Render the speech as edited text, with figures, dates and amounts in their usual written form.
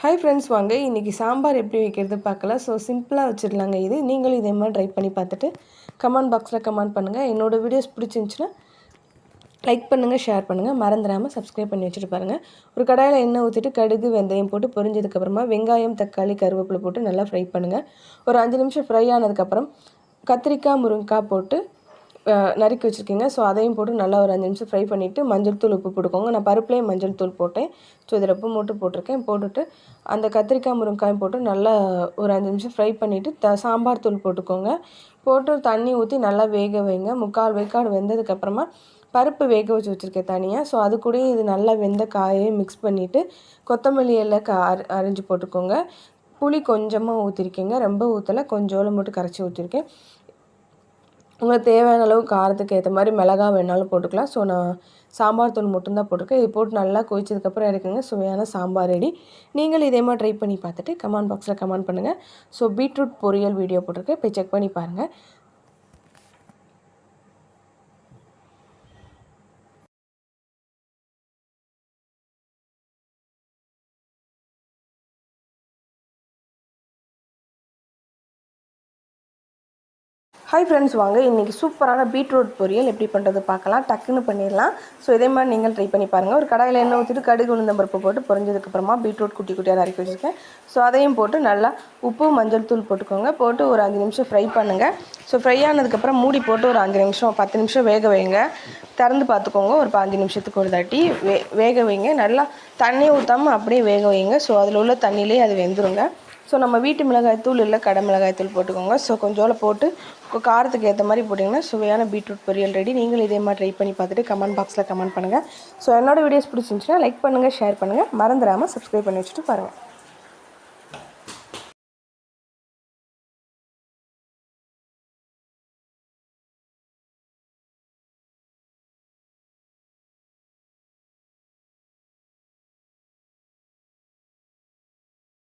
Hi friends, வாங்க இன்றைக்கி சாம்பார் எப்படி வைக்கிறது பார்க்கலாம். ஸோ சிம்பிளாக வச்சிடலாங்க. நீங்களும் இதே மாதிரி ட்ரை பண்ணி பார்த்துட்டு கமெண்ட் பாக்ஸில் கமெண்ட் பண்ணுங்கள். என்னோடய வீடியோஸ் பிடிச்சிருந்துச்சின்னா லைக் பண்ணுங்கள், ஷேர் பண்ணுங்கள், மறந்துடாமல் சப்ஸ்கிரைப் பண்ணி வச்சுட்டு பாருங்கள். ஒரு கடாயில் எண்ணெய் ஊற்றிட்டு கடுகு வெந்தயம் போட்டு பொரிஞ்சதுக்கப்புறமா வெங்காயம் தக்காளி கருவேப்பிலை போட்டு நல்லா ஃப்ரை பண்ணுங்கள். ஒரு 5 நிமிஷம் ஃப்ரை ஆனதுக்கப்புறம் கத்திரிக்காய் முருங்கைக்காய் போட்டு நறுக்கி வச்சுருக்கீங்க. ஸோ அதையும் போட்டு நல்லா ஒரு 5 நிமிஷம் ஃப்ரை பண்ணிவிட்டு மஞ்சள் தூள் உப்பு போட்டுக்கோங்க. நான் பருப்புலேயே மஞ்சள் தூள் போட்டேன். ஸோ இதில் உப்பு மட்டும் போட்டிருக்கேன். போட்டுட்டு அந்த கத்திரிக்காய் முருங்காயும் போட்டு நல்லா ஒரு 5 நிமிஷம் ஃப்ரை பண்ணிவிட்டு சாம்பார் தூள் போட்டுக்கோங்க. போட்டு தண்ணி ஊற்றி நல்லா வேக வைங்க. 3/4 வேக்காடு வெந்ததுக்கப்புறமா பருப்பு வேக வச்சு வச்சுருக்கேன் தனியாக. ஸோ அது கூட இது நல்லா வெந்த காயையும் மிக்ஸ் பண்ணிவிட்டு கொத்தமல்லி எல்லாம் அரிஞ்சு போட்டுக்கோங்க. புளி கொஞ்சமாக ஊற்றிருக்கேங்க, ரொம்ப ஊற்றலை, கொஞ்சோளம் மட்டும் கரைச்சி ஊற்றிருக்கேன். உங்களுக்கு தேவையான அளவு காரத்துக்கு ஏற்ற மாதிரி மிளகா வேணாலும் போட்டுக்கலாம். ஸோ நான் சாம்பார் தூள் மட்டும்தான் போட்டிருக்கேன். இது போட்டு நல்லா கொதிச்சதுக்கப்புறம் இறக்குங்க. சுவையான சாம்பார் ரெடி. நீங்களும் இதே மாதிரி ட்ரை பண்ணி பார்த்துட்டு கமெண்ட் பாக்ஸில் கமெண்ட் பண்ணுங்கள். ஸோ பீட்ரூட் பொரியல் வீடியோ போட்டிருக்கேன், போய் செக் பண்ணி பாருங்கள். ஹாய் ஃப்ரெண்ட்ஸ், வாங்க இன்றைக்கி சூப்பரான பீட்ரூட் பொரியல் எப்படி பண்ணுறது பார்க்கலாம். டக்குன்னு பண்ணிடலாம். ஸோ இதே மாதிரி நீங்கள் ட்ரை பண்ணி பாருங்கள். ஒரு கடாயில் எண்ணெய் ஊற்றிட்டு கடுகு உளுந்தம்பருப்பு போட்டு பொரிஞ்சதுக்கப்புறமா பீட்ரூட் குட்டி குட்டியாக நறுக்கி வச்சுருக்கேன். ஸோ அதையும் போட்டு நல்லா உப்பு மஞ்சள் தூள் போட்டுக்கோங்க. போட்டு ஒரு 5 நிமிஷம் ஃப்ரை பண்ணுங்கள். ஸோ ஃப்ரை ஆனதுக்கப்புறம் மூடி போட்டு ஒரு 5 நிமிஷம் 10 நிமிஷம் வேக வைங்க. திறந்து பார்த்துக்கோங்க. ஒரு 5 நிமிஷத்துக்கு ஒரு தாட்டி வேக வைங்க. நல்லா தண்ணி ஊற்றாமல் அப்படியே வேக வைங்க. ஸோ அதில் உள்ள தண்ணியிலே அது வெந்துருங்க. ஸோ நம்ம வீட்டு மிளகாய் தூள் இல்லை கடை மிளகாய் தூள் போட்டுக்கோங்க. ஸோ கொஞ்சோல போட்டு காரத்துக்கு ஏற்ற மாதிரி போட்டிங்கன்னா சுவையான பீட்ரூட் பொரியல் ரெடி. நீங்களும் இதே மாதிரி ட்ரை பண்ணி பார்த்துட்டு கமெண்ட் பாக்ஸில் கமெண்ட் பண்ணுங்கள். ஸோ என்னோடய வீடியோஸ் பிடிச்சிருந்துச்சுன்னா லைக் பண்ணுங்கள், ஷேர் பண்ணுங்கள், மறந்துடாமல் சப்ஸ்கிரைப் பண்ணி வச்சுட்டு பாருங்கள்.